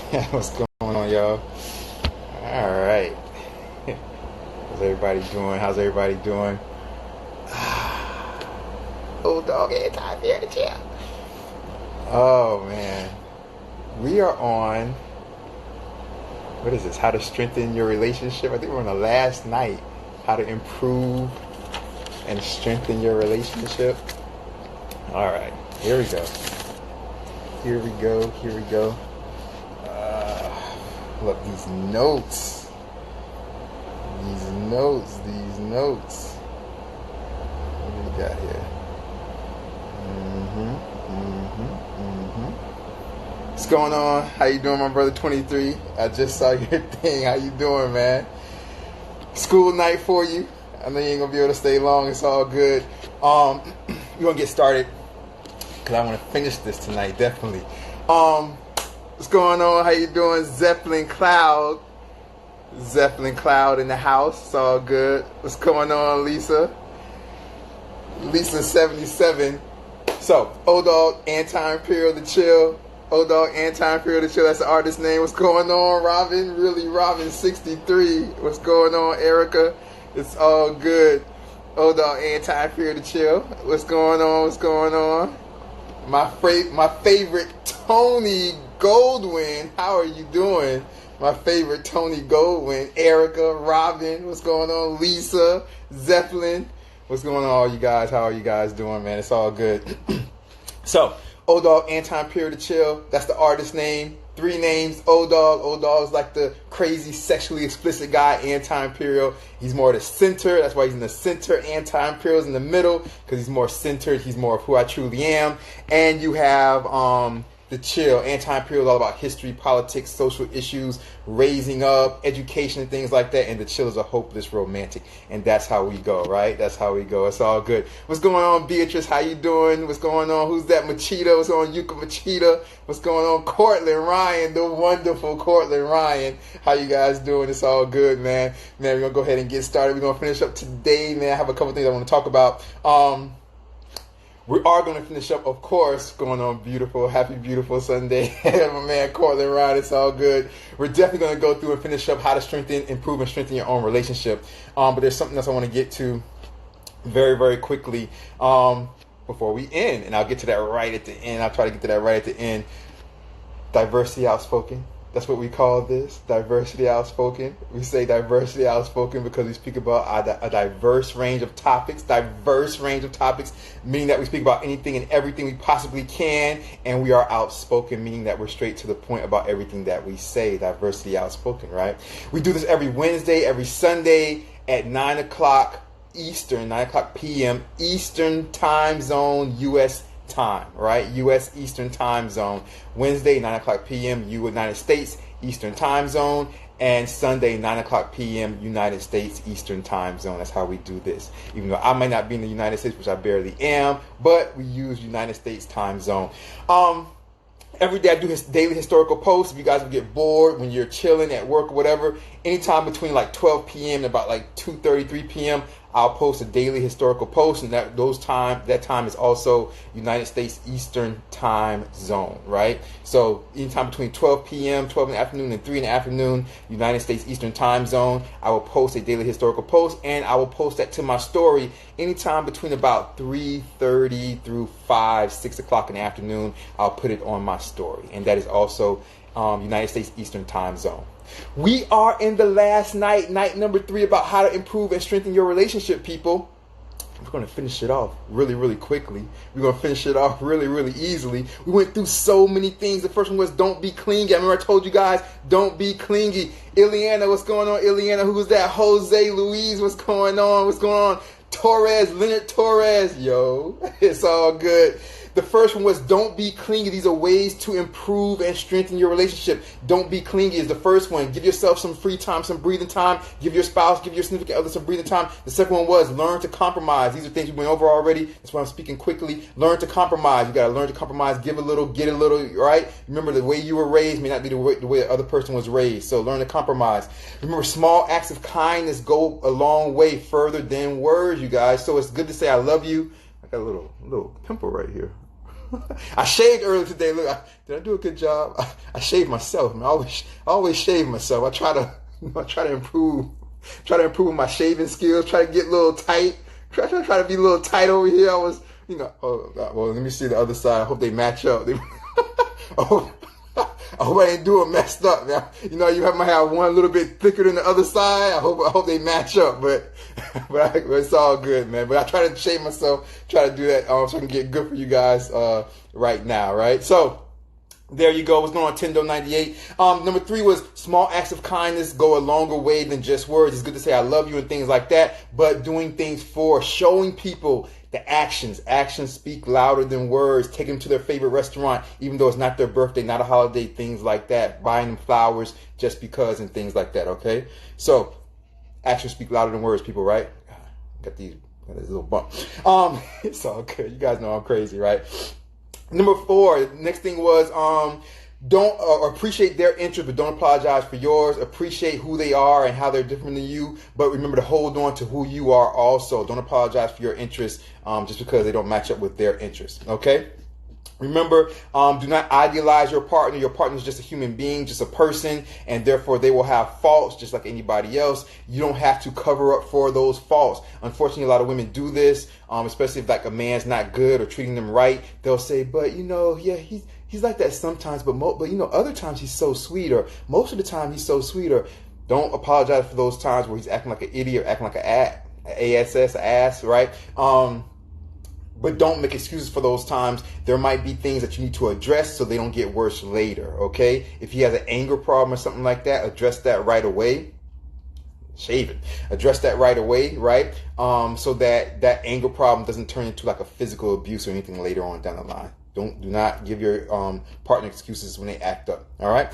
What's going on, y'all? All right. How's everybody doing? How's everybody doing? Oh, dog, ain't time here to chill. Oh, man. We are on, what is this? How to strengthen your relationship. I think we're on the last night. How to improve and strengthen your relationship. All right. Here we go. Here we go. Here we go. Look, these notes. These notes. What do we got here? What's going on? How you doing, my brother 23? I just saw your thing. How you doing, man? School night for you. I know you ain't gonna be able to stay long. It's all good. We're gonna get started because I want to finish this tonight, definitely. What's going on? How you doing? Zeppelin Cloud in the house. It's all good. What's going on, Lisa? Lisa 77. So, Dogg, Anti-Imperial the Chill. Dogg, Anti-Imperial the Chill. That's the artist name. What's going on, Robin? Really, Robin 63. What's going on, Erica? It's all good. Dogg, Anti-Imperial the Chill. What's going on? What's going on? My favorite Tony Goldwyn. How are you doing? My favorite Tony Goldwyn. Erica, Robin. What's going on? Lisa, Zeppelin. What's going on, all you guys? How are you guys doing, man? It's all good. So, Dogg, Anti-Imperial the Chill. That's the artist name. 3 names. Dogg is like the crazy, sexually explicit guy. Anti-Imperial. He's more the center. That's why he's in the center. Anti-Imperial's in the middle because he's more centered. He's more of who I truly am. And you have the Chill. Anti-Imperial is all about history, politics, social issues, raising up, education, and things like that. And the Chill is a hopeless romantic. And that's how we go, right? That's how we go. It's all good. What's going on, Beatrice? How you doing? What's going on? Who's that? Machida? What's going on, Yuka Machida? What's going on? Cortland Ryan, the wonderful Cortland Ryan. How you guys doing? It's all good, man. Man, we're going to go ahead and get started. We're going to finish up today, man. I have a couple things I want to talk about. We are going to finish up, of course, going on beautiful, happy, beautiful Sunday. My man, Cortland Ryan, it's all good. We're definitely going to go through and finish up how to strengthen, improve, and strengthen your own relationship. But there's something else I want to get to very, very quickly before we end. And I'll get to that right at the end. I'll try to get to that right at the end. Diversity outspoken. That's what we call this, diversity outspoken. We say diversity outspoken because we speak about a diverse range of topics, meaning that we speak about anything and everything we possibly can, and we are outspoken, meaning that we're straight to the point about everything that we say, diversity outspoken, right? We do this every Wednesday, every Sunday at 9 o'clock Eastern, 9 o'clock p.m. Eastern time zone, U.S. time, right? U.S. Eastern time zone. Wednesday, 9 o'clock p.m. United States Eastern time zone. And Sunday, 9 o'clock p.m. United States Eastern time zone. That's how we do this. Even though I might not be in the United States, which I barely am, but we use United States time zone. Every day I do his daily historical posts. If you guys would get bored when you're chilling at work or whatever, anytime between like 12 p.m. and about like 2:30, 3 p.m., I'll post a daily historical post, and that time is also United States Eastern time zone, right? So anytime between 12 p.m., 12 in the afternoon, and 3 in the afternoon, United States Eastern time zone, I will post a daily historical post, and I will post that to my story anytime between about 3:30 through 5, 6 o'clock in the afternoon. I'll put it on my story, and that is also United States Eastern time zone. We are in the last night number 3, about how to improve and strengthen your relationship, people. We're going to finish it off really, really quickly. We're going to finish it off really, really easily. We went through so many things. The first one was don't be clingy. I remember I told you guys, don't be clingy. Ileana, what's going on? Ileana, who was that? Jose Luis, what's going on? What's going on? Torres, Leonard Torres. Yo, it's all good. The first one was don't be clingy. These are ways to improve and strengthen your relationship. Don't be clingy is the first one. Give yourself some free time, some breathing time. Give your spouse, give your significant other some breathing time. The second one was learn to compromise. These are things we went over already. That's why I'm speaking quickly. Learn to compromise. You got to learn to compromise. Give a little, get a little, right? Remember, the way you were raised may not be the way the other person was raised. So learn to compromise. Remember, small acts of kindness go a long way further than words, you guys. So it's good to say I love you. I got a little pimple right here. I shaved earlier today. Look, did I do a good job? I shaved myself. Man. I always shave myself. I try to improve my shaving skills. Try to get a little tight. Try to be a little tight over here. I was, well, let me see the other side. I hope they match up. I hope I ain't doing messed up. Now, you might have one a little bit thicker than the other side. I hope they match up, but it's all good, man. But I try to shave myself, try to do that so I can get good for you guys right now, right? So there you go. What's going on, Tendo 98? Number 3 was small acts of kindness go a longer way than just words. It's good to say I love you and things like that, but doing things for, showing people the actions. Actions speak louder than words. Take them to their favorite restaurant, even though it's not their birthday, not a holiday, things like that. Buying them flowers just because and things like that, okay? So, actions speak louder than words, people, right? Got this little bump. It's all good. You guys know I'm crazy, right? Number 4, the next thing was don't appreciate their interest, but don't apologize for yours. Appreciate who they are and how they're different than you, but remember to hold on to who you are also. Don't apologize for your interests just because they don't match up with their interests, okay? Remember, do not idealize your partner. Your partner is just a human being, just a person, and therefore they will have faults just like anybody else. You don't have to cover up for those faults. Unfortunately, a lot of women do this, especially if like a man's not good or treating them right. They'll say, but yeah, he's like that sometimes, but other times he's so sweet, or most of the time he's so sweet. Or don't apologize for those times where he's acting like an idiot, or acting like an ass, right? But don't make excuses for those times. There might be things that you need to address so they don't get worse later, okay? If he has an anger problem or something like that, address that right away. Shave it. Address that right away, right? So that anger problem doesn't turn into like a physical abuse or anything later on down the line. Do not give your partner excuses when they act up, all right?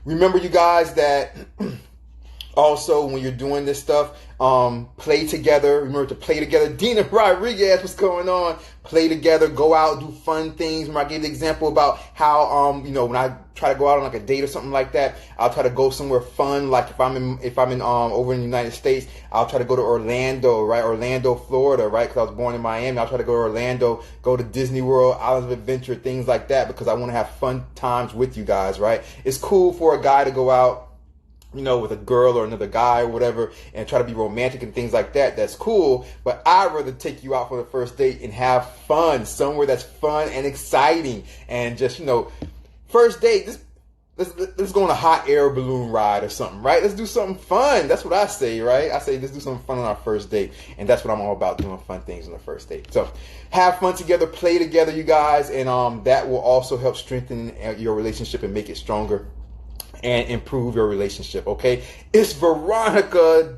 Remember, you guys, that also when you're doing this stuff, play together. Remember to play together. Dina Rodriguez, what's going on? Play together, go out, do fun things. Remember I gave the example about how, when I try to go out on like a date or something like that, I'll try to go somewhere fun. Like if I'm in over in the United States, I'll try to go to Orlando, right? Orlando, Florida, right? Because I was born in Miami. I'll try to go to Orlando, go to Disney World, Islands of Adventure, things like that, because I want to have fun times with you guys, right? It's cool for a guy to go out, with a girl or another guy or whatever, and try to be romantic and things like that. That's cool. But I'd rather take you out for the first date and have fun somewhere that's fun and exciting. And just, first date, let's go on a hot air balloon ride or something, right? Let's do something fun. That's what I say, right? I say, let's do something fun on our first date. And that's what I'm all about, doing fun things on the first date. So have fun together, play together, you guys. And that will also help strengthen your relationship and make it stronger and improve your relationship, okay? It's Veronica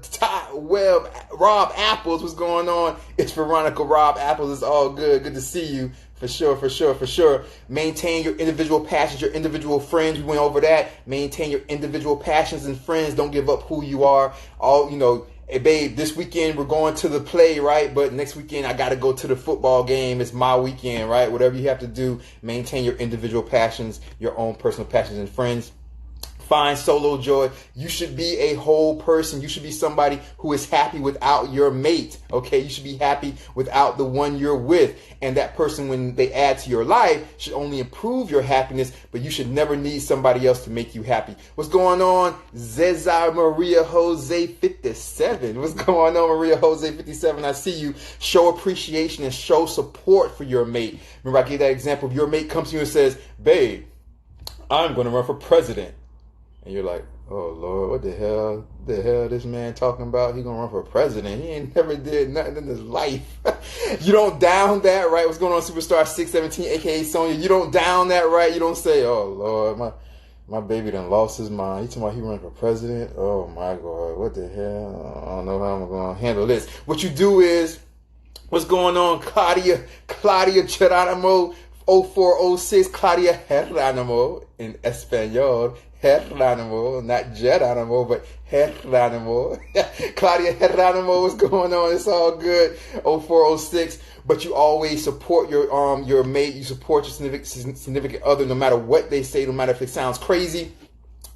Webb, Rob Apples. What's going on? It's Veronica Rob Apples. It's all good. Good to see you. For sure. Maintain your individual passions, your individual friends. We went over that. Maintain your individual passions and friends. Don't give up who you are. Hey, babe, this weekend we're going to the play, right? But next weekend I got to go to the football game. It's my weekend, right? Whatever you have to do, maintain your individual passions, your own personal passions and friends. Find solo joy. You should be a whole person. You should be somebody who is happy without your mate. Okay, you should be happy without the one you're with. And that person, when they add to your life, should only improve your happiness, but you should never need somebody else to make you happy. What's going on? Zezar Maria Jose 57. What's going on, Maria Jose 57? I see you. Show appreciation and show support for your mate. Remember, I gave that example. If your mate comes to you and says, babe, I'm going to run for president. And you're like, oh, Lord, what the hell this man talking about? He gonna run for president. He ain't never did nothing in his life. You don't down that, right? What's going on, Superstar 617, a.k.a. Sonya? You don't down that, right? You don't say, oh, Lord, my baby done lost his mind. You talking about he running for president? Oh, my God, what the hell? I don't know how I'm going to handle this. What you do is, what's going on, Claudia Geronimo, 0406, Claudia Geronimo in Espanol. Geronimo, not Geronimo, but Geronimo. Claudia Geronimo, what's going on? It's all good. 0406. But you always support your mate. You support your significant other, no matter what they say, no matter if it sounds crazy.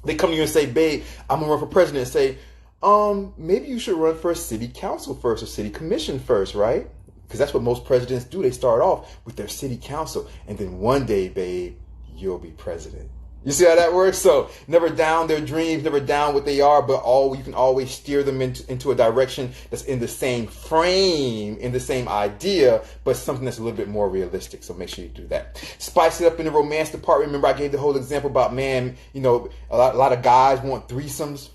They come to you and say, babe, I'm gonna run for president. And say, maybe you should run for a city council first or city commission first, right? Because that's what most presidents do. They start off with their city council. And then one day, babe, you'll be president. You see how that works? So never down their dreams, never down what they are, but you can always steer them into a direction that's in the same frame, in the same idea, but something that's a little bit more realistic. So make sure you do that. Spice it up in the romance department. Remember, I gave the whole example about, man, a lot of guys want threesomes.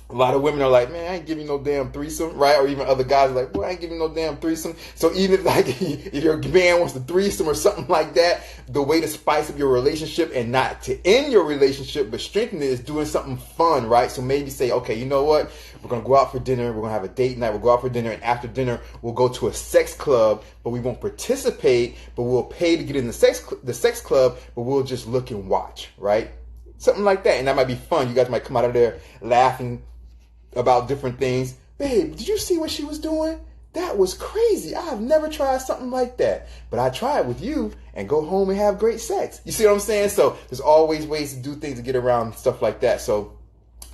A lot of women are like, man, I ain't giving you no damn threesome, right? Or even other guys are like, well, I ain't giving you no damn threesome. So even if your man wants the threesome or something like that, the way to spice up your relationship and not to end your relationship, but strengthen it, is doing something fun, right? So maybe say, okay, you know what? We're going to go out for dinner. We're going to have a date night. We'll go out for dinner. And after dinner, we'll go to a sex club, but we won't participate, but we'll pay to get in the sex club, but we'll just look and watch, right? Something like that. And that might be fun. You guys might come out of there laughing about different things. Babe, did you see what she was doing? That was crazy. I have never tried something like that. But I tried with you, and go home and have great sex. You see what I'm saying? So there's always ways to do things to get around stuff like that. So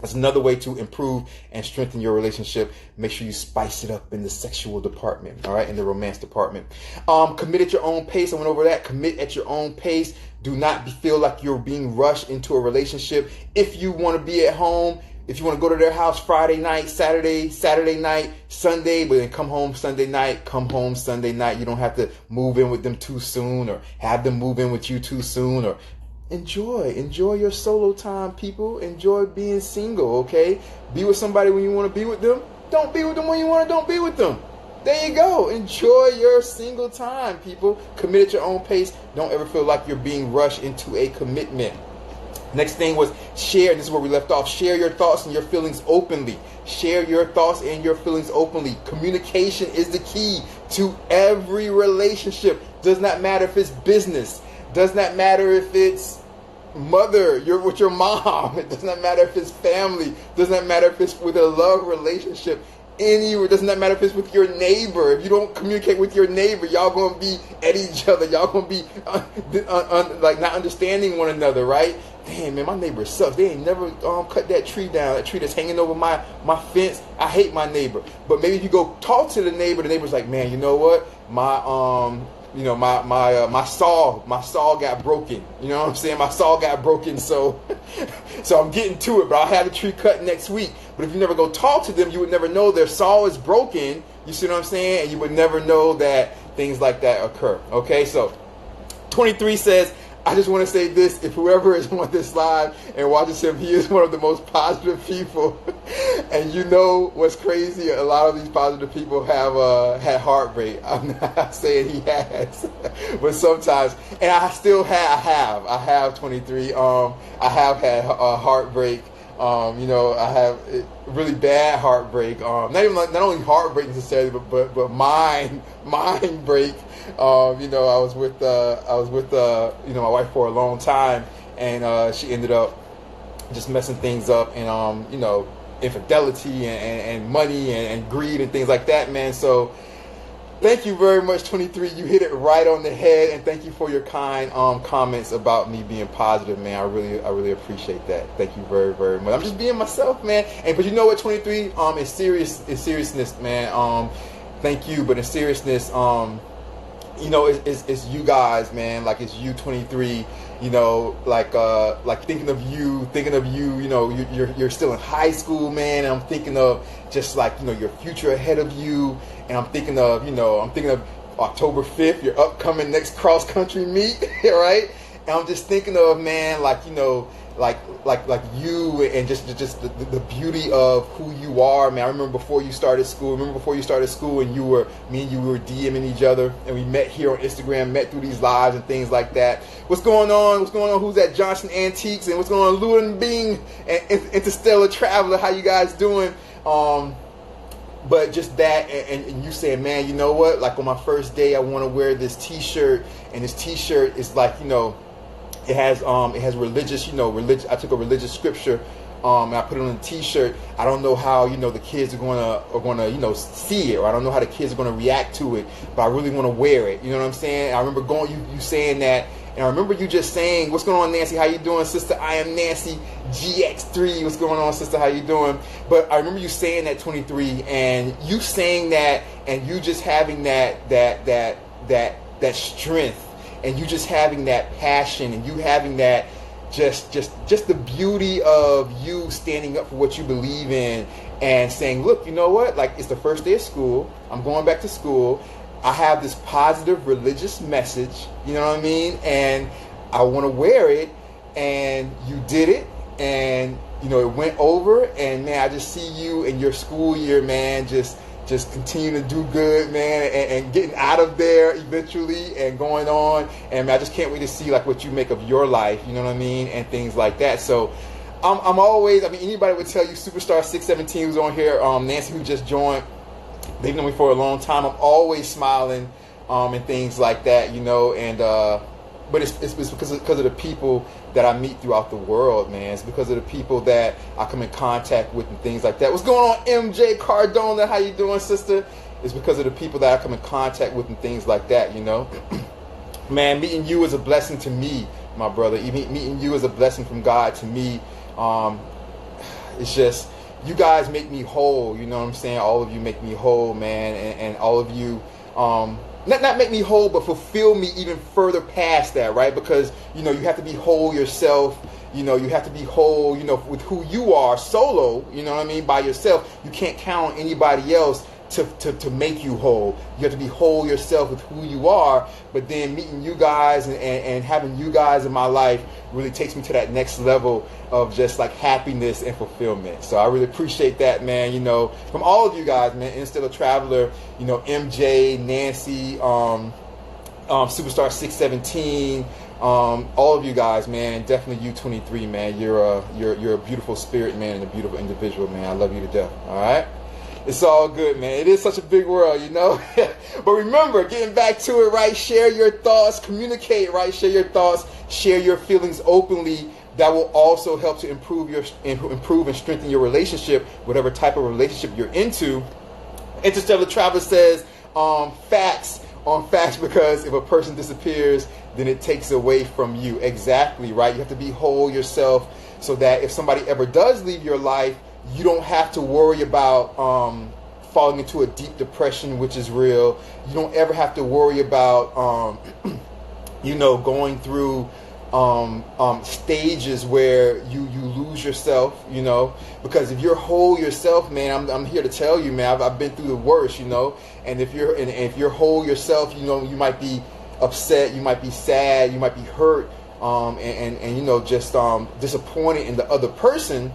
that's another way to improve and strengthen your relationship. Make sure you spice it up in the sexual department, all right, in the romance department. Commit at your own pace. I went over that. Commit at your own pace. Do not feel like you're being rushed into a relationship. If you want to be at home, if you want to go to their house Friday night, Saturday night, Sunday, but then come home Sunday night, You don't have to move in with them too soon or have them move in with you too soon. Or enjoy your solo time, people. Enjoy being single, okay? Be with somebody when you want to be with them. Don't be with them when you want to don't be with them. There you go. Enjoy your single time, people. Commit at your own pace. Don't ever feel like you're being rushed into a commitment. Next thing was share. This is where we left off. Share your thoughts and your feelings openly. Share your thoughts and your feelings openly. Communication is the key to every relationship. Does not matter if it's business. Does not matter if it's you're with your mom. It does not matter if it's family. Does not matter if it's with a love relationship. It does not matter if it's with your neighbor. If you don't communicate with your neighbor, y'all gonna be at each other. Y'all gonna be like not understanding one another, right? Damn, man, my neighbor sucks. They ain't never cut that tree down. That tree that's hanging over my fence. I hate my neighbor. But maybe if you go talk to the neighbor's like, man, you know what? My saw got broken. You know what I'm saying? My saw got broken, so I'm getting to it. But I'll have the tree cut next week. But if you never go talk to them, you would never know their saw is broken. You see what I'm saying? And you would never know that things like that occur. Okay, so 23 says, I just want to say this: if whoever is on this live and watches him, he is one of the most positive people. And you know what's crazy? A lot of these positive people have had heartbreak. I'm not saying he has, but sometimes, and I still have. I have 23. I have had heartbreak. I have really bad heartbreak. Not only heartbreak necessarily, but mind break. I was with my wife for a long time, and she ended up just messing things up, and infidelity and money and greed and things like that, man. So thank you very much, 23. You hit it right on the head, and thank you for your kind comments about me being positive, man. I really appreciate that. Thank you very, very much. I'm just being myself, man. But you know what, 23? In seriousness, man. Thank you, but in seriousness, it's you guys, man. Like, it's you, 23. Like thinking of you. You're still in high school, man. And I'm thinking of just like your future ahead of you. And I'm thinking of October 5th, your upcoming next cross country meet, right? And I'm just thinking of, man, like you and just the beauty of who you are, man. I remember before you started school. And me and you were DMing each other, and we met here on Instagram, met through these lives and things like that. What's going on? Who's at Johnson Antiques? And what's going on, Lewin Bing and Interstellar Traveler? How you guys doing? But just that, and you saying, man, you know what? Like, on my first day, I want to wear this T-shirt, and this T-shirt is like, it has religious, I took a religious scripture, and I put it on a T-shirt. I don't know how, the kids are gonna see it, or I don't know how the kids are gonna react to it, but I really want to wear it. You know what I'm saying? I remember you saying that, And I remember you just saying, what's going on, Nancy? How you doing, sister? I am Nancy GX3. What's going on, sister? How you doing? But I remember you saying that 23, and you saying that, and you just having that strength, and you just having that passion, and you having that just the beauty of you standing up for what you believe in and saying, look, you know what? Like, it's the first day of school. I'm going back to school. I have this positive religious message, you know what I mean? And I want to wear it. And you did it. And, you know, it went over. And, man, I just see you in your school year, man, just continue to do good, man, and getting out of there eventually and going on. And, man, I just can't wait to see, like, what you make of your life, you know what I mean? And things like that. So I'm always, I mean, anybody would tell you, Superstar 617 who's on here, Nancy who just joined, they've known me for a long time. I'm always smiling and things like that, you know. And but it's because of the people that I meet throughout the world, man. It's because of the people that I come in contact with and things like that. What's going on, MJ Cardona? How you doing, sister? It's because of the people that I come in contact with and things like that, you know. Man, meeting you is a blessing to me, my brother. Even meeting you is a blessing from God to me. It's just, you guys make me whole, you know what I'm saying? All of you make me whole, man, and all of you, not make me whole, but fulfill me even further past that, right? Because, you know, you have to be whole yourself, you know, you have to be whole, you know, with who you are, solo, you know what I mean, by yourself. You can't count on anybody else to make you whole. You have to be whole yourself with who you are. But then meeting you guys and having you guys in my life really takes me to that next level of just like happiness and fulfillment. So I really appreciate that, man, you know, from all of you guys, man. Instellar Traveler, you know, MJ, Nancy, Superstar 617, all of you guys, man. Definitely you 23, man. You're a beautiful spirit, man, and a beautiful individual, man. I love you to death. All right. It's all good, man. It is such a big world, you know. But remember, getting back to it, right? Share your thoughts, communicate, right? Share your thoughts, share your feelings openly. That will also help to improve and strengthen your relationship, whatever type of relationship you're into. Interstellar Traveler says, facts on facts, because if a person disappears, then it takes away from you. Exactly, right? You have to be whole yourself so that if somebody ever does leave your life, you don't have to worry about falling into a deep depression, which is real. You don't ever have to worry about, you know, going through stages where you lose yourself, you know, because if you're whole yourself, man, I'm here to tell you, man, I've been through the worst, you know, and if you're whole yourself, you know, you might be upset, you might be sad, you might be hurt, and you know, just disappointed in the other person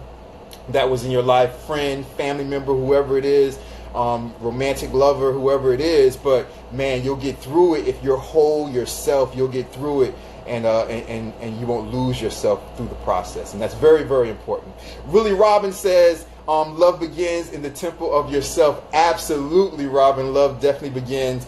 that was in your life, friend, family member, whoever it is, romantic lover, whoever it is. But man, you'll get through it if you're whole yourself. You'll get through it, and you won't lose yourself through the process, and that's very, very important. Really, Robin says, love begins in the temple of yourself. Absolutely, Robin. Love definitely begins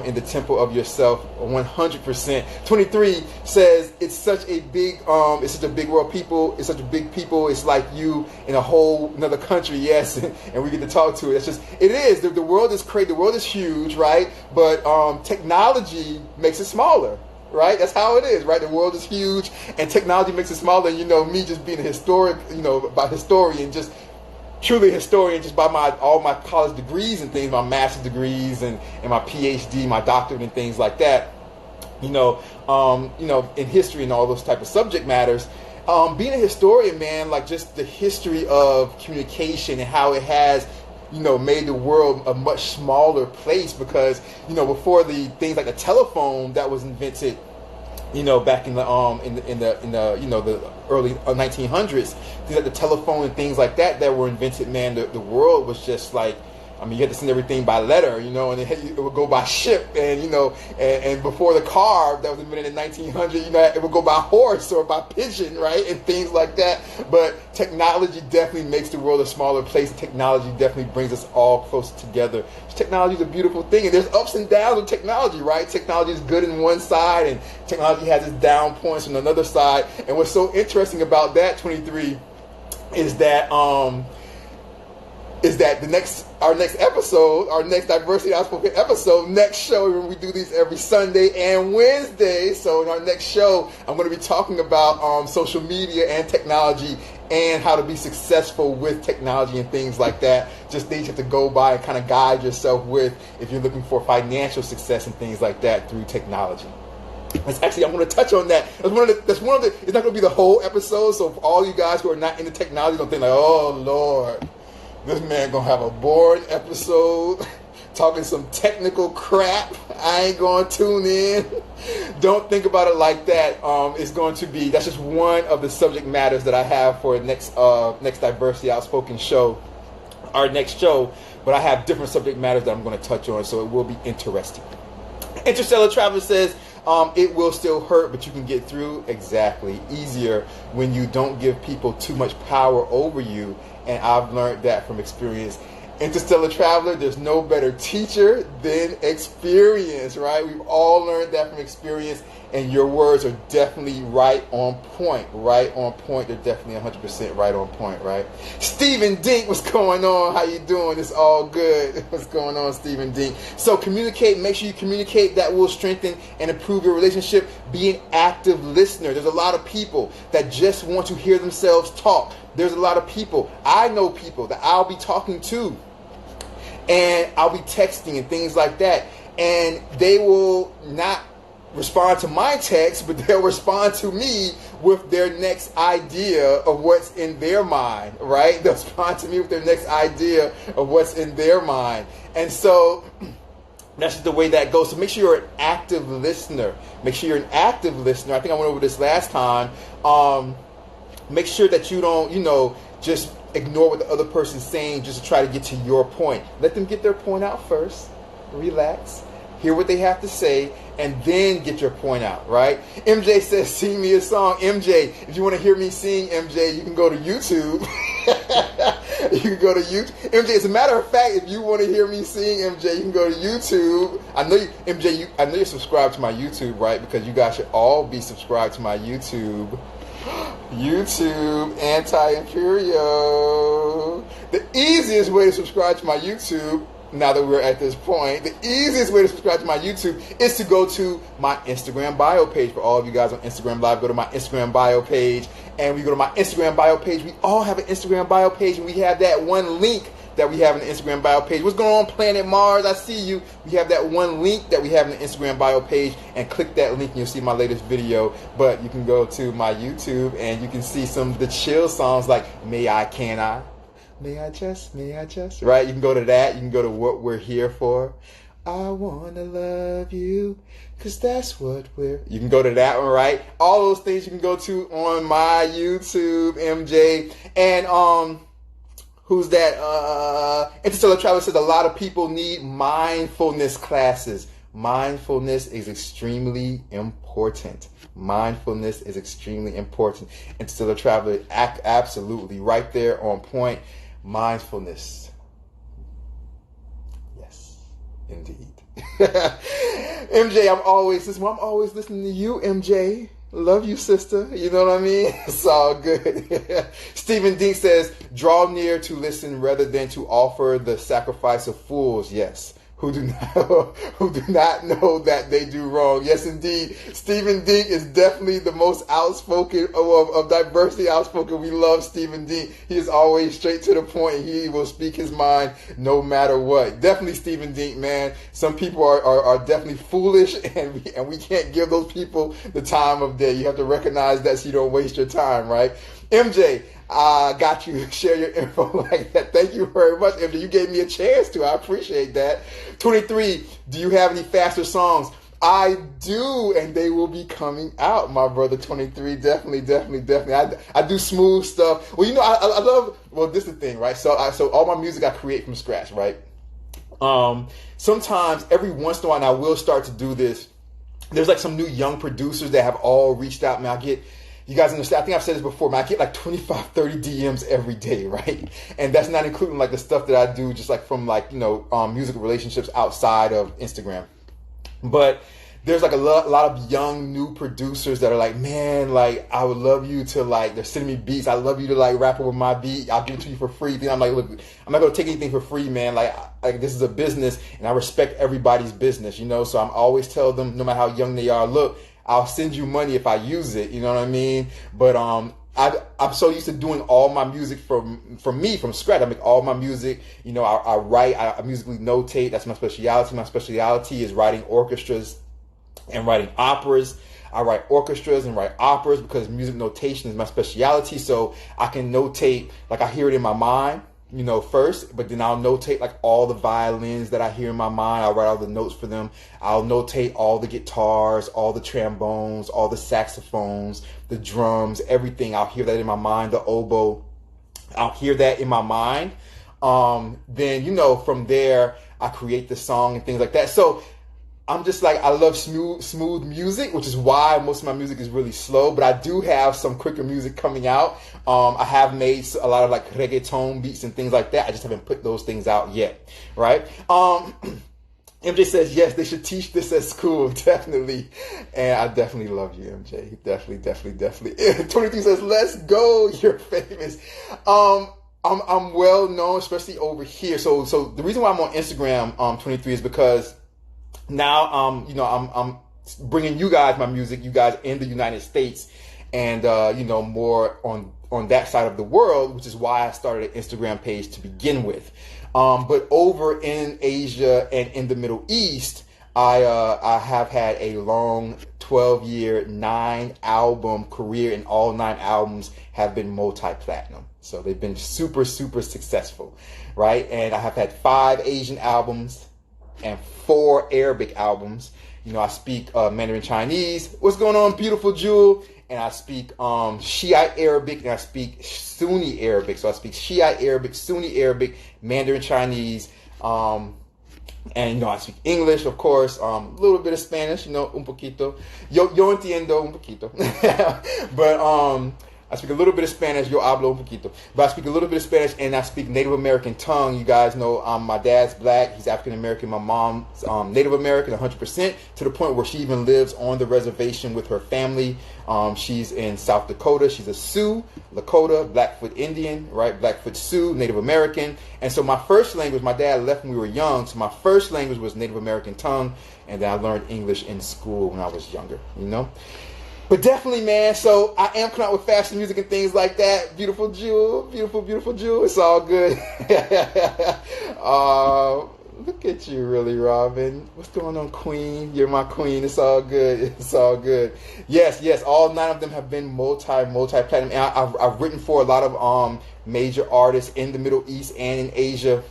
in the temple of yourself, 100%. 23 says, it's such a big world. People, it's such a big people. It's like you in a whole another country. Yes, and we get to talk to it. It's just, it is. The world is crazy. The world is huge, right? But technology makes it smaller. Right? That's how it is, right? The world is huge and technology makes it smaller. And, you know, me just being a historian, just truly a historian just by all my college degrees and things, my master's degrees and my PhD, my doctorate and things like that, you know, in history and all those type of subject matters. Being a historian, man, like just the history of communication and how it has, you know, made the world a much smaller place, because, you know, before the things like the telephone that was invented, you know, back in the you know, the early 1900s, things like the telephone and things like that were invented, man, the world was just like, I mean, you had to send everything by letter, you know, and it would go by ship, and, you know, and before the car that was invented in 1900, you know, it would go by horse or by pigeon, right, and things like that. But technology definitely makes the world a smaller place. Technology definitely brings us all closer together. Technology is a beautiful thing, and there's ups and downs with technology, right? Technology is good in one side, and technology has its down points on another side. And what's so interesting about that, 23, is that is that our next episode, our next Diversity Outspoken episode, next show, when we do these every Sunday and Wednesday. So in our next show, I'm going to be talking about social media and technology and how to be successful with technology and things like that. Just things you have to go by and kind of guide yourself with if you're looking for financial success and things like that through technology. Actually, I'm going to touch on that. It's not going to be the whole episode. So for all you guys who are not into technology, don't think like, oh Lord, this man going to have a boring episode talking some technical crap. I ain't going to tune in. Don't think about it like that. It's going to be, that's just one of the subject matters that I have for next Diversity Outspoken show, our next show. But I have different subject matters that I'm going to touch on, so it will be interesting. Interstellar Traveler says, it will still hurt, but you can get through. Exactly. Easier when you don't give people too much power over you. And I've learned that from experience. Interstellar Traveler, there's no better teacher than experience, right? We've all learned that from experience, and your words are definitely right on point. Right on point. They're definitely 100% right on point, right? Stephen Dink, what's going on? How you doing? It's all good. What's going on, Stephen Dink? So communicate. Make sure you communicate. That will strengthen and improve your relationship. Be an active listener. There's a lot of people that just want to hear themselves talk. There's a lot of people. I know people that I'll be talking to, and I'll be texting and things like that, and they will not respond to my text, but they'll respond to me with their next idea of what's in their mind, right? They'll respond to me with their next idea of what's in their mind. And so that's just the way that goes. So make sure you're an active listener. Make sure you're an active listener. I think I went over this last time. Make sure that you don't, just ignore what the other person's saying just to try to get to your point. Let them get their point out first. Relax. Hear what they have to say, and then get your point out, right? MJ says, sing me a song. MJ, if you want to hear me sing, MJ, you can go to YouTube. You can go to YouTube. MJ, as a matter of fact, if you want to hear me sing, MJ, you can go to YouTube. I know you, MJ, I know you're subscribed to my YouTube, right? Because you guys should all be subscribed to my YouTube. YouTube Anti-Imperial. The easiest way to subscribe to my YouTube, now that we're at this point, the easiest way to subscribe to my YouTube is to go to my Instagram bio page. For all of you guys on Instagram Live, go to my Instagram bio page. And we go to my Instagram bio page. We all have an Instagram bio page, and we have that one link that we have in the Instagram bio page. What's going on, Planet Mars? I see you. We have that one link that we have in the Instagram bio page, and click that link and you'll see my latest video. But you can go to my YouTube and you can see some of the chill songs like May I, Can I? May I just, right? You can go to that. You can go to What We're Here For. I wanna love you, cause that's what you can go to that one, right? All those things you can go to on my YouTube, MJ. And, who's that? Interstellar Traveler says a lot of people need mindfulness classes. Mindfulness is extremely important. Mindfulness is extremely important. Interstellar Traveler, absolutely right there on point. Mindfulness. Yes, indeed. MJ, I'm always listening to you, MJ. Love you, sister. You know what I mean? It's all good. Stephen Dink says, draw near to listen rather than to offer the sacrifice of fools. Yes. Who do not know that they do wrong. Yes, indeed. Stephen Dink is definitely the most outspoken of Diversity Outspoken. We love Stephen Dink. He is always straight to the point. He will speak his mind no matter what. Definitely Stephen Dink, man. Some people are definitely foolish, and we can't give those people the time of day. You have to recognize that so you don't waste your time, right? MJ, I got you. Share your info like that. Thank you very much, MJ. You gave me a chance to. I appreciate that. 23, do you have any faster songs? I do, and they will be coming out, my brother. 23, definitely. I do smooth stuff. Well, I love. Well, this is the thing, right? So all my music I create from scratch, right? Sometimes every once in a while, and I will start to do this. There's like some new young producers that have all reached out. Man, you guys understand, I think I've said this before, man, I get like 25, 30 DMs every day, right? And that's not including like the stuff that I do just like from like, musical relationships outside of Instagram. But there's like a lot of young new producers that are like, man, like I would love you to like, they're sending me beats. I love you to like rap over my beat. I'll give it to you for free. Then I'm like, look, I'm not gonna take anything for free, man. Like this is a business, and I respect everybody's business, you know. So I'm always tell them, no matter how young they are, look, I'll send you money if I use it. You know what I mean? But I'm so used to doing all my music from scratch. I make all my music. You know, I write. I musically notate. That's my specialty. My specialty is writing orchestras and writing operas. I write orchestras and write operas because music notation is my specialty. So I can notate, like I hear it in my mind, you know, first, but then I'll notate like all the violins that I hear in my mind. I'll write all the notes for them. I'll notate all the guitars, all the trombones, all the saxophones, the drums, everything. I'll hear that in my mind, the oboe. I'll hear that in my mind. Then, you know, from there, I create the song and things like that. So I'm just like, I love smooth music, which is why most of my music is really slow, but I do have some quicker music coming out. I have made a lot of like reggaeton beats and things like that. I just haven't put those things out yet, right? MJ says, yes, they should teach this at school, definitely. And I definitely love you, MJ. Definitely. 23 says, let's go, you're famous. I'm well known, especially over here. So the reason why I'm on Instagram, 23, is because now, you know, I'm bringing you guys my music, you guys in the United States, and, you know, more on that side of the world, which is why I started an Instagram page to begin with. But over in Asia and in the Middle East, I have had a long 12-year, 9-album career, and all 9 albums have been multi-platinum. So they've been super, super successful, right? And I have had 5 Asian albums and 4 Arabic albums. You know, I speak Mandarin Chinese. What's going on, beautiful jewel? And I speak Shiite Arabic, and I speak Sunni Arabic. So I speak Shiite Arabic, Sunni Arabic, Mandarin Chinese, and, you know, I speak English, of course, a little bit of Spanish, you know, un poquito. Yo entiendo un poquito. But I speak a little bit of Spanish. Yo hablo un poquito. But I speak a little bit of Spanish, and I speak Native American tongue. You guys know my dad's black. He's African American. My mom's Native American, 100%, to the point where she even lives on the reservation with her family. She's in South Dakota. She's a Sioux, Lakota, Blackfoot Indian, right? Blackfoot Sioux, Native American. And so my first language, my dad left when we were young, so my first language was Native American tongue, and then I learned English in school when I was younger, you know? But definitely, man, so I am coming out with fashion music and things like that. Beautiful jewel, beautiful jewel. It's all good. Look at you, really, Robin. What's going on, queen? You're my queen. It's all good. It's all good. Yes. All 9 of them have been multi-platinum. And I've written for a lot of major artists in the Middle East and in Asia.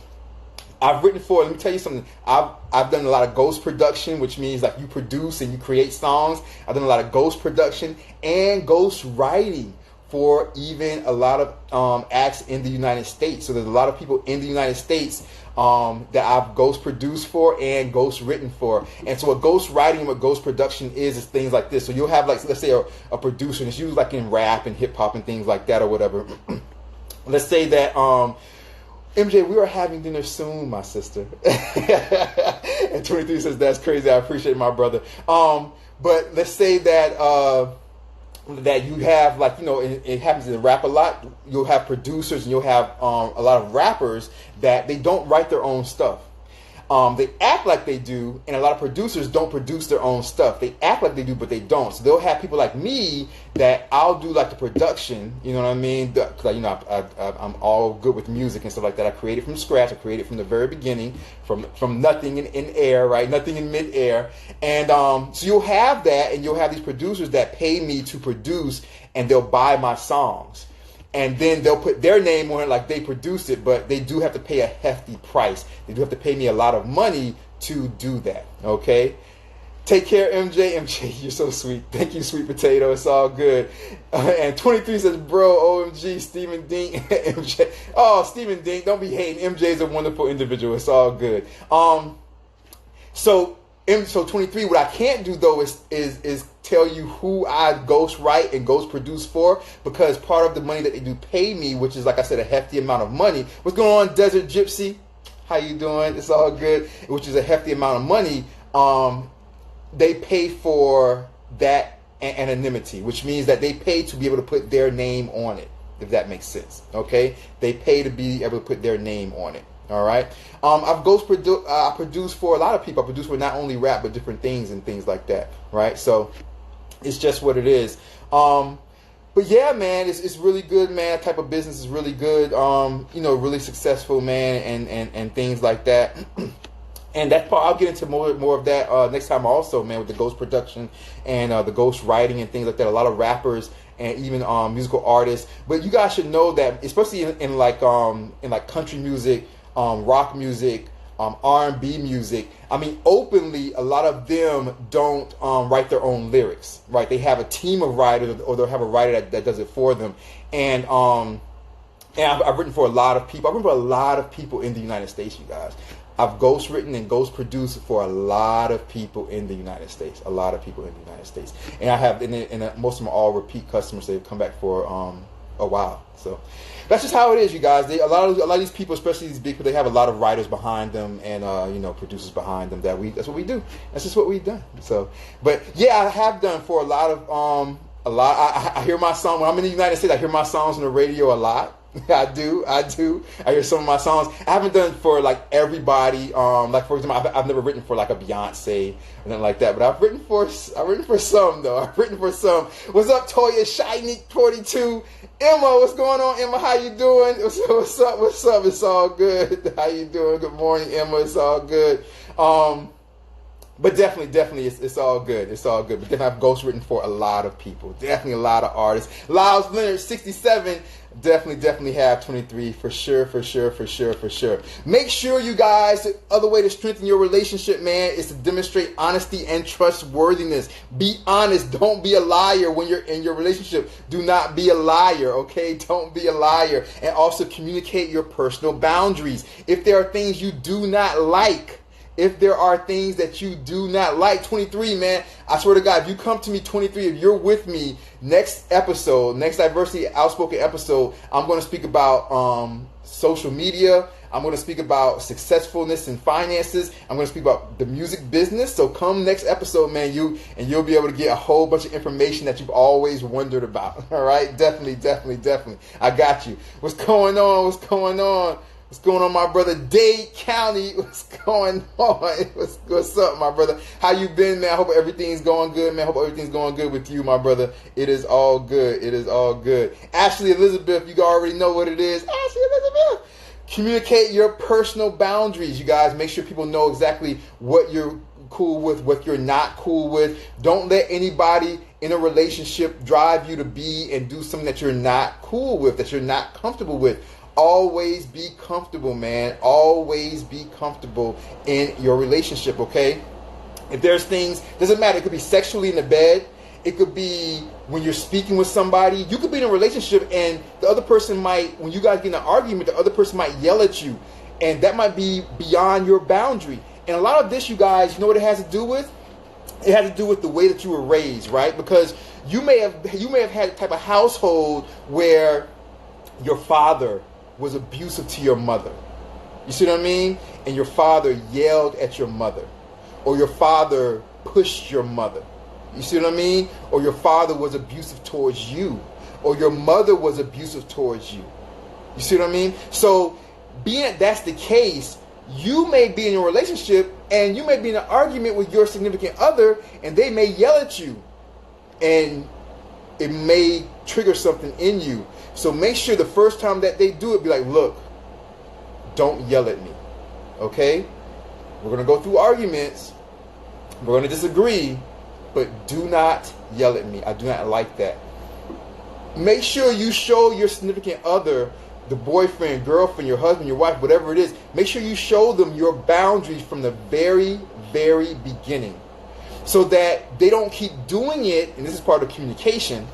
I've written for, let me tell you something, I've done a lot of ghost production, which means like you produce and you create songs. I've done a lot of ghost production and ghost writing for even a lot of acts in the United States. So there's a lot of people in the United States that I've ghost produced for and ghost written for. And so what ghost writing and what ghost production is things like this. So you'll have, like, let's say a producer, and it's usually like in rap and hip hop and things like that or whatever. Let's say that MJ, we are having dinner soon, my sister. And 23 says, that's crazy. I appreciate my brother. But let's say that that you have, like, you know, it happens in rap a lot. You'll have producers and you'll have a lot of rappers that they don't write their own stuff. They act like they do, and a lot of producers don't produce their own stuff. They act like they do, but they don't. So they'll have people like me that I'll do like the production. You know what I mean? Because you know, I'm all good with music and stuff like that. I create it from scratch. I create it from the very beginning, from nothing in air, right? Nothing in midair. And so you'll have that, and you'll have these producers that pay me to produce, and they'll buy my songs. And then they'll put their name on it like they produced it, but they do have to pay a hefty price. They do have to pay me a lot of money to do that, okay? Take care, MJ. MJ, you're so sweet. Thank you, sweet potato. It's all good. And 23 says, bro, OMG, Stephen Dink. MJ. Oh, Stephen Dink, don't be hating. MJ is a wonderful individual. It's all good. So 23, what I can't do, though, is tell you who I ghost write and ghost produce for, because part of the money that they do pay me, which is, like I said, a hefty amount of money. What's going on, Desert Gypsy? How you doing? It's all good. Which is a hefty amount of money. they pay for that anonymity, which means that they pay to be able to put their name on it, if that makes sense. Okay, they pay to be able to put their name on it. All right. I've produced for a lot of people. I produce for not only rap but different things and things like that. Right. So it's just what it is. But yeah, man, it's really good, man. That type of business is really good. Really successful, man, and things like that. And that part, I'll get into more of that next time also, man, with the ghost production and the ghost writing and things like that. A lot of rappers and even musical artists. But you guys should know that, especially in country music, rock music, R&B music. I mean, openly, a lot of them don't write their own lyrics, right? They have a team of writers, or they'll have a writer that does it for them. And I've written for a lot of people. I've written for a lot of people in the United States, you guys. I've ghost written and ghost produced for a lot of people in the United States. A lot of people in the United States. And I have, most of them are all repeat customers. They've come back for a while. So that's just how it is, you guys. A lot of these people, especially these big people, they have a lot of writers behind them and producers behind them. That's what we do. That's just what we've done. So, but yeah, I have done for a lot of I hear my song when I'm in the United States. I hear my songs on the radio a lot. I do. I hear some of my songs. I haven't done for like everybody. Like for example, I've never written for like a Beyonce and nothing like that. But I've written for some though. I've written for some. What's up, Toya Shiny 42? Emma, what's going on, Emma? How you doing? What's up? It's all good. How you doing? Good morning, Emma. It's all good. But definitely, it's all good. It's all good. But then I've ghost written for a lot of people. Definitely a lot of artists. Lyles Leonard, 67. Definitely have 23 for sure. Make sure, you guys, the other way to strengthen your relationship, man, is to demonstrate honesty and trustworthiness. Be honest. Don't be a liar when you're in your relationship. Do not be a liar, okay? Don't be a liar. And also communicate your personal boundaries. If there are things you do not like, if there are things that you do not like, 23, man, I swear to God, if you come to me 23, if you're with me next Diversity Outspoken episode, I'm going to speak about social media. I'm going to speak about successfulness in finances. I'm going to speak about the music business. So come next episode, man, you'll be able to get a whole bunch of information that you've always wondered about. All right? Definitely. I got you. What's going on? What's going on, my brother? Dade County. What's going on? What's up, my brother? How you been, man? I hope everything's going good, man. I hope everything's going good with you, my brother. It is all good. Ashley Elizabeth, you already know what it is. Ashley Elizabeth. Communicate your personal boundaries, you guys. Make sure people know exactly what you're cool with, what you're not cool with. Don't let anybody in a relationship drive you to be and do something that you're not cool with, that you're not comfortable with. Always be comfortable, man. Always be comfortable in your relationship, okay? If there's things, doesn't matter. It could be sexually in the bed. It could be when you're speaking with somebody. You could be in a relationship and the other person might, when you guys get in an argument, the other person might yell at you. And that might be beyond your boundary. And a lot of this, you guys, you know what it has to do with? It has to do with the way that you were raised, right? Because you may have had a type of household where your father was abusive to your mother. You see what I mean? And your father yelled at your mother. Or your father pushed your mother. You see what I mean? Or your father was abusive towards you. Or your mother was abusive towards you. You see what I mean? So, being that that's the case, you may be in a relationship and you may be in an argument with your significant other and they may yell at you. And it may trigger something in you. So make sure the first time that they do it, be like, look, don't yell at me, okay? We're going to go through arguments. We're going to disagree, but do not yell at me. I do not like that. Make sure you show your significant other, the boyfriend, girlfriend, your husband, your wife, whatever it is, make sure you show them your boundaries from the very, very beginning so that they don't keep doing it. And this is part of communication,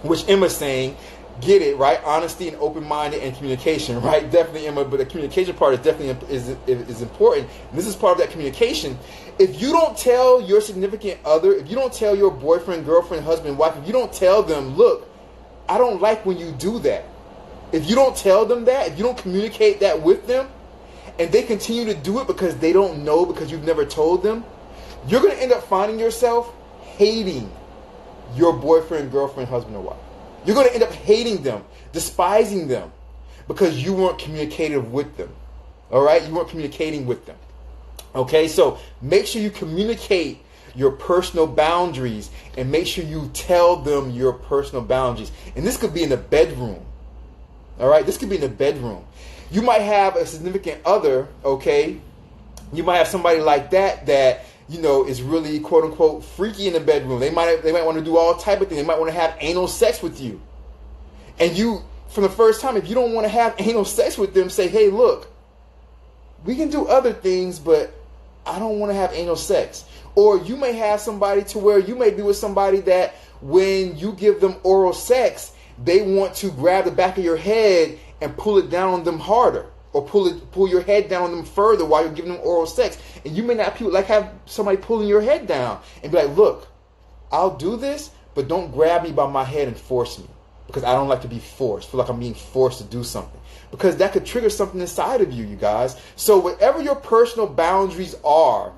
which Emma's saying. Get it, right? Honesty and open-minded and communication, right? Definitely, Emma, but the communication part is definitely is important. And this is part of that communication. If you don't tell your significant other, if you don't tell your boyfriend, girlfriend, husband, wife, if you don't tell them, look, I don't like when you do that. If you don't tell them that, if you don't communicate that with them, and they continue to do it because they don't know, because you've never told them, you're going to end up finding yourself hating your boyfriend, girlfriend, husband, or wife. You're going to end up hating them, despising them, because you weren't communicative with them. All right? You weren't communicating with them. Okay? So make sure you communicate your personal boundaries, and make sure you tell them your personal boundaries. And this could be in the bedroom. All right? This could be in the bedroom. You might have a significant other, okay? You might have somebody like that is really, quote unquote, freaky in the bedroom. They might want to do all type of things. They might want to have anal sex with you. And you, from the first time, if you don't want to have anal sex with them, say, hey, look, we can do other things, but I don't want to have anal sex. Or you may have somebody to where you may be with somebody that when you give them oral sex, they want to grab the back of your head and pull it down on them harder. Or pull your head down on them further while you're giving them oral sex. And you may not have somebody pulling your head down and be like, look, I'll do this, but don't grab me by my head and force me. Because I don't like to be forced. I feel like I'm being forced to do something. Because that could trigger something inside of you, you guys. So whatever your personal boundaries are,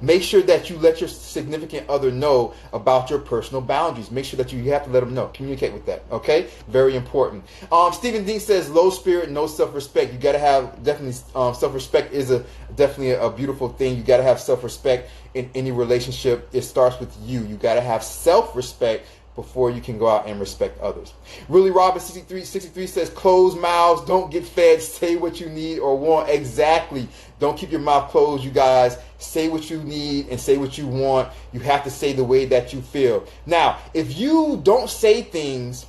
make sure that you let your significant other know about your personal boundaries. Make sure that you have to let them know. Communicate with that. Okay? Very important. Stephen Dean says, low spirit, no self-respect. You got to have, definitely, self-respect is definitely a beautiful thing. You got to have self-respect in any relationship. It starts with you. You got to have self-respect before you can go out and respect others. Really Robin 63 says, close mouths, don't get fed, say what you need or want. Exactly. Don't keep your mouth closed, you guys. Say what you need and say what you want. You have to say the way that you feel. Now, if you don't say things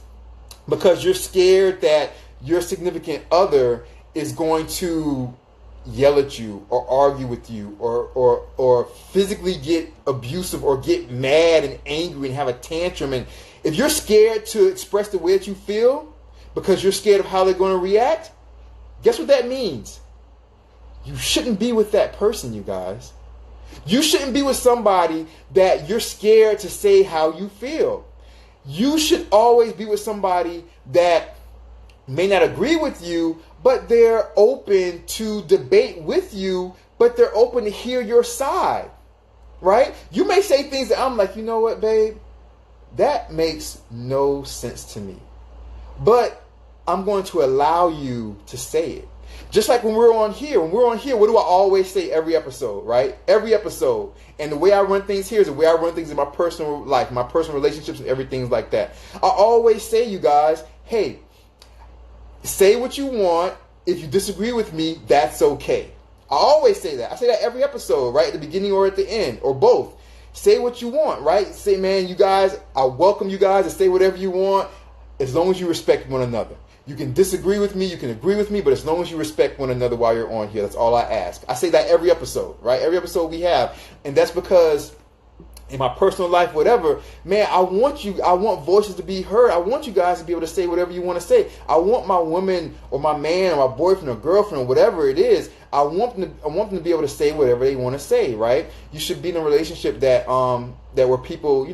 because you're scared that your significant other is going to yell at you or argue with you or physically get abusive or get mad and angry and have a tantrum, and if you're scared to express the way that you feel because you're scared of how they're going to react, guess what that means? You shouldn't be with that person, you guys. You shouldn't be with somebody that you're scared to say how you feel. You should always be with somebody that may not agree with you, but they're open to debate with you, but they're open to hear your side, right? You may say things that I'm like, you know what, babe? That makes no sense to me. But I'm going to allow you to say it. Just like when we're on here, what do I always say every episode, right? Every episode. And the way I run things here is the way I run things in my personal life, my personal relationships and everything like that. I always say, you guys, hey, say what you want. If you disagree with me, that's okay. I always say that. I say that every episode, right? At the beginning or at the end, or both. Say what you want, right? Say, man, you guys, I welcome you guys to say whatever you want as long as you respect one another. You can disagree with me, you can agree with me, but as long as you respect one another while you're on here, that's all I ask. I say that every episode, right? Every episode we have. And that's because in my personal life, whatever, man, I want voices to be heard. I want you guys to be able to say whatever you want to say. I want my woman or my man or my boyfriend or girlfriend or whatever it is, I want them to be able to say whatever they want to say, right? You should be in a relationship that where people,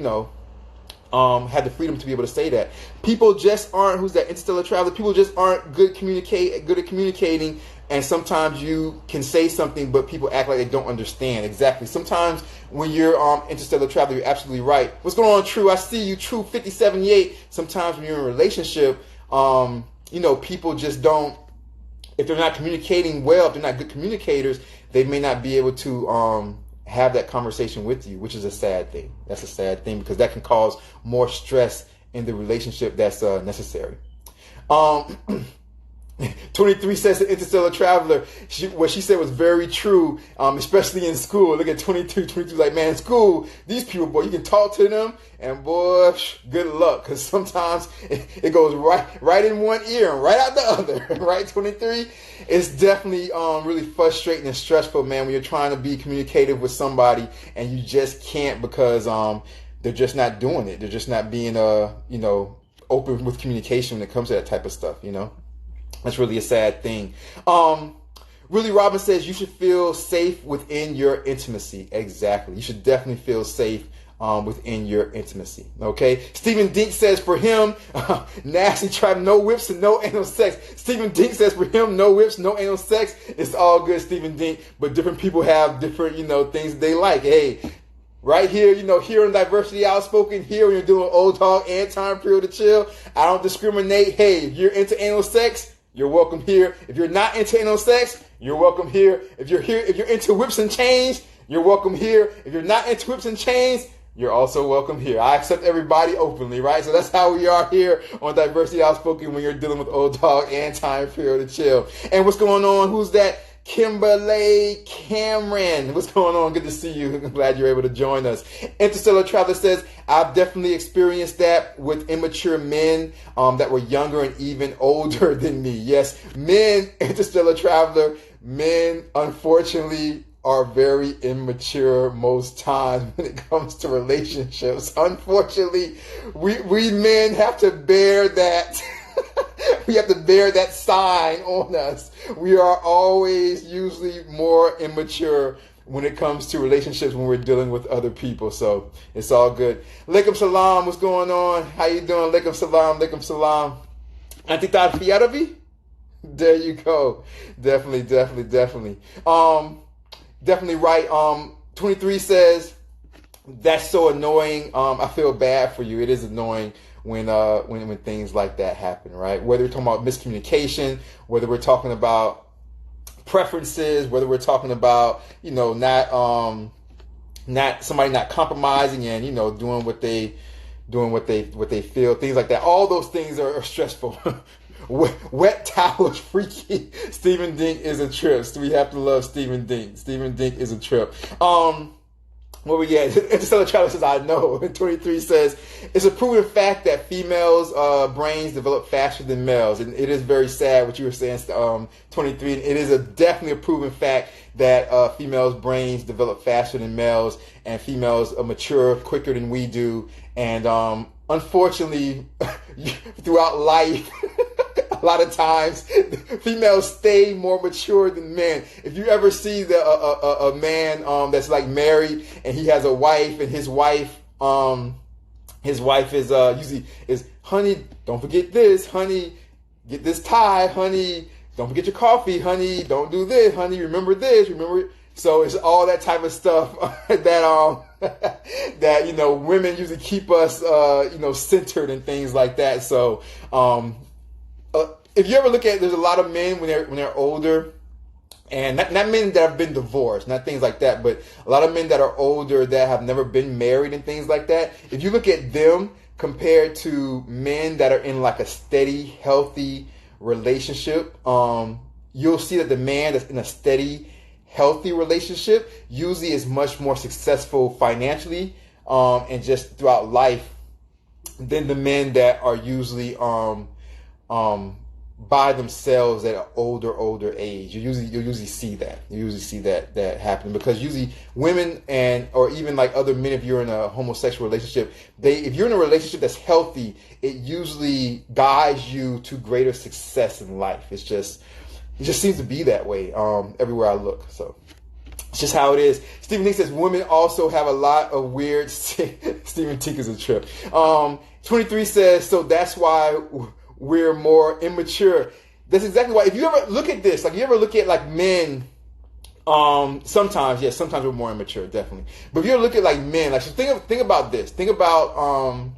had the freedom to be able to say that. People just aren't, who's that interstellar traveler? People just aren't good at communicating, and sometimes you can say something, but people act like they don't understand. Exactly. Sometimes when you're interstellar traveler, you're absolutely right. What's going on, True? I see you, True 5078. Sometimes when you're in a relationship, people just don't, if they're not communicating well, if they're not good communicators, they may not be able to have that conversation with you, which is a sad thing. That's a sad thing because that can cause more stress in the relationship that's necessary. 23 says the interstellar traveler, what she said was very true, especially in school. Look at 22 like, man, in school, these people, boy, you can talk to them, and boy, good luck, because sometimes it goes right in one ear and right out the other, right, 23? It's definitely really frustrating and stressful, man, when you're trying to be communicative with somebody, and you just can't because they're just not doing it. They're just not being, open with communication when it comes to that type of stuff, That's really a sad thing. Really, Robin says you should feel safe within your intimacy. Exactly. You should definitely feel safe within your intimacy. Okay. Stephen Dink says for him, nasty tribe, no whips and no anal sex. Stephen Dink says for him, no whips, no anal sex. It's all good, Stephen Dink. But different people have different, things that they like. Hey, right here, here on Diversity Outspoken, here when you're doing Old Dog and Anti-Imperial to Chill, I don't discriminate. Hey, if you're into anal sex, you're welcome here. If you're not into anal sex, you're welcome here. If you're into whips and chains, you're welcome here. If you're not into whips and chains, you're also welcome here. I accept everybody openly, right? So that's how we are here on Diversity Outspoken when you're dealing with Old Dog and Anti-Imperial to Chill. And what's going on? Who's that? Kimberly Cameron. What's going on? Good to see you. I'm glad you're able to join us. Interstellar Traveler says, I've definitely experienced that with immature men that were younger and even older than me. Yes, men, Interstellar Traveler, men, unfortunately, are very immature most times when it comes to relationships. Unfortunately, we men have to bear that. We have to bear that sign on us. We are always usually more immature when it comes to relationships when we're dealing with other people. So it's all good. Alaikum salam. What's going on? How you doing? Alaikum salam. Alaikum salam. Antita Fiaravi? There you go. Definitely. Definitely right. 23 says, that's so annoying. I feel bad for you. It is annoying when things like that happen, right? Whether we're talking about miscommunication, whether we're talking about preferences, whether we're talking about, not somebody not compromising and, doing what they feel, things like that. All those things are stressful. Wet towels, freaky. Stephen Dink is a trip. So we have to love Stephen Dink. Stephen Dink is a trip. Where we at? Interstellar Traveler says, I know. 23 says, it's a proven fact that females' brains develop faster than males. And it is very sad what you were saying, 23. It is definitely a proven fact that females' brains develop faster than males, and females mature quicker than we do. And unfortunately, throughout life, a lot of times, females stay more mature than men. If you ever see a man that's like married and he has a wife, and his wife is usually is, honey, don't forget this, honey, get this tie, honey, don't forget your coffee, honey, don't do this, honey, remember this, remember. So it's all that type of stuff that women usually keep us centered and things like that. So if you ever look at, there's a lot of men when they're older, and not men that have been divorced, not things like that, but a lot of men that are older that have never been married and things like that. If you look at them compared to men that are in like a steady, healthy relationship, you'll see that the man that's in a steady, healthy relationship usually is much more successful financially and just throughout life than the men that are usually by themselves at an older age. You'll usually see that. You usually see that happen, because usually women or even like other men, if you're in a homosexual relationship, if you're in a relationship that's healthy, it usually guides you to greater success in life. It just seems to be that way everywhere I look. So it's just how it is. Stephen Dink says women also have a lot of weird. Stephen Dink is a trip. 23 says, so that's why we're more immature. That's exactly why. If you ever look at this, like you ever look at like men, sometimes we're more immature, definitely. But if you ever look at like men, like so think about this. Think about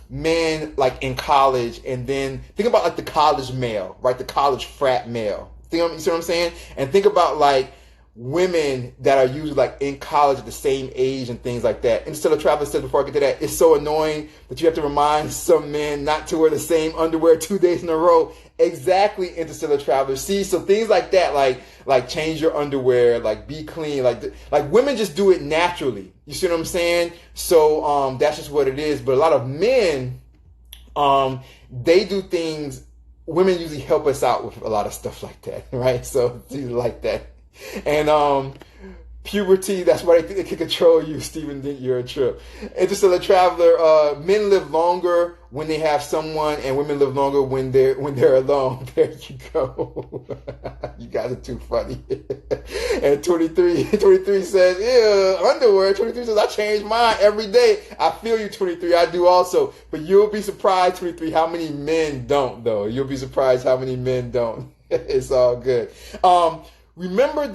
men like in college, and then think about like the college male, right? The college frat male. You see what I'm saying? And think about like women that are usually like in college at the same age and things like that. Interstellar Traveler said, before I get to that, it's so annoying that you have to remind some men not to wear the same underwear 2 days in a row. Exactly, Interstellar Traveler. See, so things like that, like change your underwear, like be clean, like women just do it naturally. You see what I'm saying? So that's just what it is. But a lot of men, they do things. Women usually help us out with a lot of stuff like that, right? So it's like that. And puberty, that's why they think they can control you. Stephen, think you're a trip. Interstellar Traveler, men live longer when they have someone, and women live longer when they're alone. There you go. You guys are too funny. And 23 says, ew, underwear. 23 says, I change mine every day. I feel you, 23. I do also. But you'll be surprised, 23, how many men don't, though. You'll be surprised how many men don't. It's all good. Remember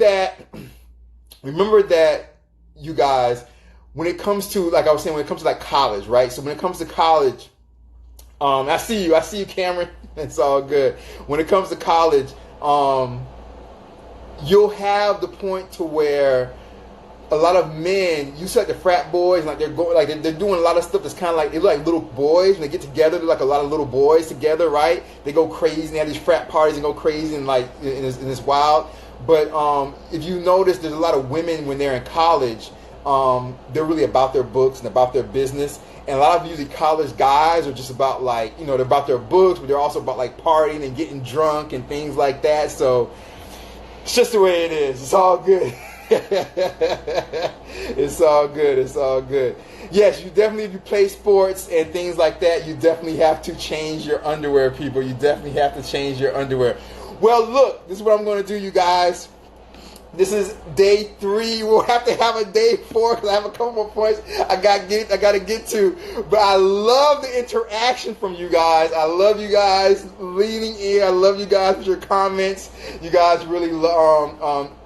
that, you guys, when it comes to, like I was saying, when it comes to like college, right? So when it comes to college, I see you, Cameron. It's all good. When it comes to college, you'll have the point to where a lot of men, you see like the frat boys, like they're doing a lot of stuff that's kind of like, they look like little boys. When they get together, they're like a lot of little boys together, right? They go crazy, and they have these frat parties and go crazy and like, and it's wild. But if you notice, there's a lot of women when they're in college, they're really about their books and about their business. And a lot of usually college guys are just about like, they're about their books, but they're also about like partying and getting drunk and things like that. So it's just the way it is. It's all good. It's all good. It's all good. Yes, you definitely, if you play sports and things like that, you definitely have to change your underwear, people. You definitely have to change your underwear. Well, look, this is what I'm going to do, you guys. This is day 3. We'll have to have a day 4 because I have a couple more points I got to get to. But I love the interaction from you guys. I love you guys leaning in. I love you guys with your comments. You guys really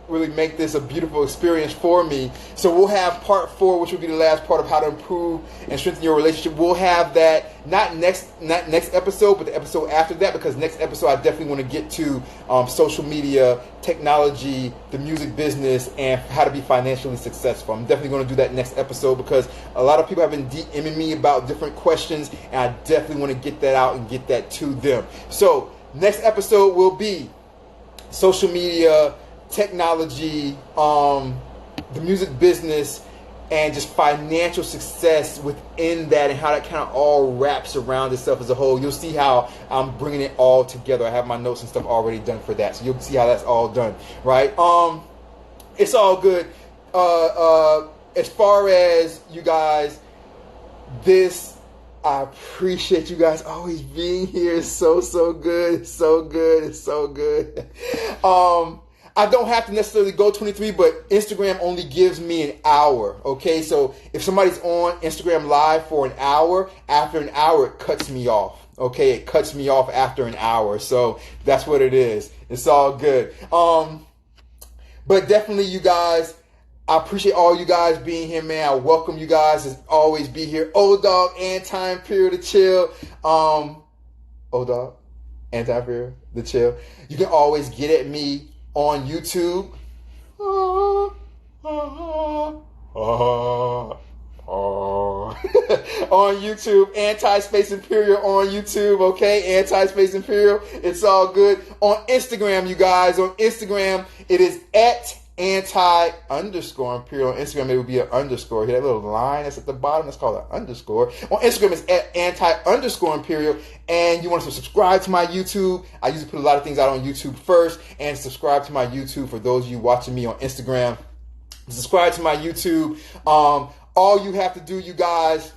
really make this a beautiful experience for me. So we'll have part 4, which will be the last part of how to improve and strengthen your relationship. We'll have that not next episode, but the episode after that, because next episode I definitely want to get to social media, technology, the music business, and how to be financially successful. I'm definitely going to do that next episode because a lot of people have been DMing me about different questions, and I definitely want to get that out and get that to them. So next episode will be social media, technology, the music business, and just financial success within that, and how that kind of all wraps around itself as a whole. You'll see how I'm bringing it all together. I have my notes and stuff already done for that, so you'll see how that's all done, right? It's all good. As far as you guys, I appreciate you guys always being here. It's so good. It's so good. It's so good. I don't have to necessarily go 23, but Instagram only gives me an hour, okay? So if somebody's on Instagram Live for an hour, after an hour, it cuts me off, okay? It cuts me off after an hour, so that's what it is. It's all good. But definitely, you guys, I appreciate all you guys being here, man. I welcome you guys to always be here. Dogg, Anti-Imperial, the chill. Dogg, Anti-Imperial, the chill. You can always get at me on YouTube. On YouTube, Anti-Space Imperial on YouTube, okay? Anti-Space Imperial, it's all good. On Instagram, you guys, on Instagram, it is at anti_imperial. On Instagram, it would be an underscore. Hear that little line that's at the bottom? That's called an underscore. On Instagram, it's at anti_imperial. And you want to subscribe to my YouTube. I usually put a lot of things out on YouTube first. And subscribe to my YouTube for those of you watching me on Instagram. Subscribe to my YouTube. All you have to do, you guys,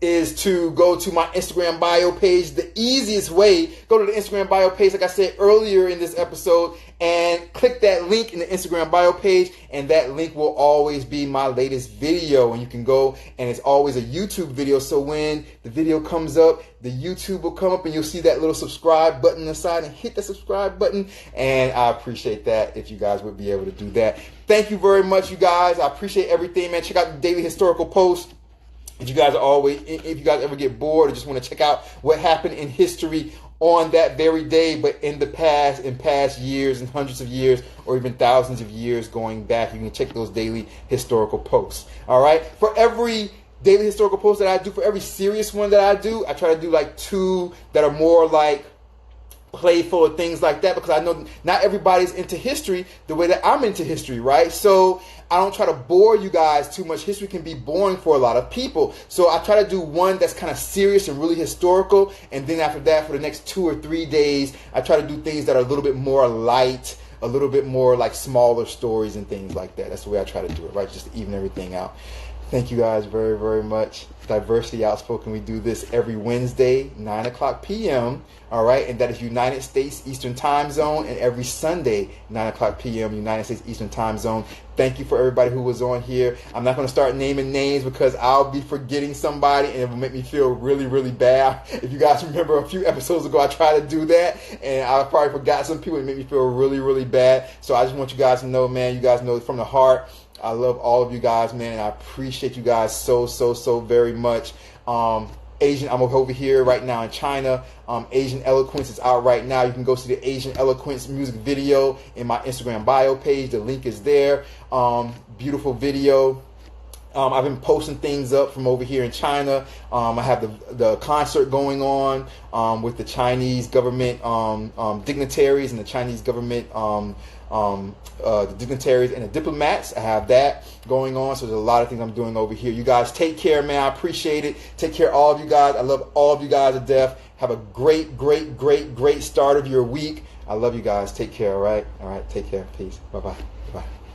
is to go to my Instagram bio page. The easiest way, go to the Instagram bio page, like I said earlier in this episode, and click that link in the Instagram bio page, and that link will always be my latest video. And you can go, and it's always a YouTube video, so when the video comes up, the YouTube will come up, and you'll see that little subscribe button on the side, and hit the subscribe button, and I appreciate that if you guys would be able to do that. Thank you very much, you guys. I appreciate everything, man. Check out the daily historical post. If you guys ever get bored or just want to check out what happened in history on that very day, but in past years and hundreds of years or even thousands of years going back, you can check those daily historical posts. All right. For every daily historical post that I do, for every serious one that I do, I try to do like 2 that are more like playful or things like that, because I know not everybody's into history the way that I'm into history, right? So I don't try to bore you guys too much. History can be boring for a lot of people. So I try to do one that's kind of serious and really historical, and then after that, for the next 2 or 3 days, I try to do things that are a little bit more light, a little bit more like smaller stories and things like that. That's the way I try to do it, right? Just to even everything out. Thank you guys very, very much. Diversity Outspoken, we do this every Wednesday, 9 o'clock p.m., all right? And that is United States Eastern Time Zone, and every Sunday, 9 o'clock p.m., United States Eastern Time Zone. Thank you for everybody who was on here. I'm not going to start naming names because I'll be forgetting somebody, and it will make me feel really, really bad. If you guys remember a few episodes ago, I tried to do that, and I probably forgot some people. It made me feel really, really bad. So I just want you guys to know, man, you guys know from the heart, I love all of you guys, man, and I appreciate you guys so, so, so very much. Asian, I'm over here right now in China. Asian Eloquence is out right now. You can go see the Asian Eloquence music video in my Instagram bio page. The link is there. Beautiful video. I've been posting things up from over here in China. I have the concert going on with the Chinese government dignitaries and the Chinese government the dignitaries and the diplomats. I have that going on. So there's a lot of things I'm doing over here. You guys take care, man. I appreciate it. Take care, all of you guys. I love all of you guys to death. Have a great, great, great, great start of your week. I love you guys. Take care, all right? All right, take care. Peace. Bye-bye. Bye-bye.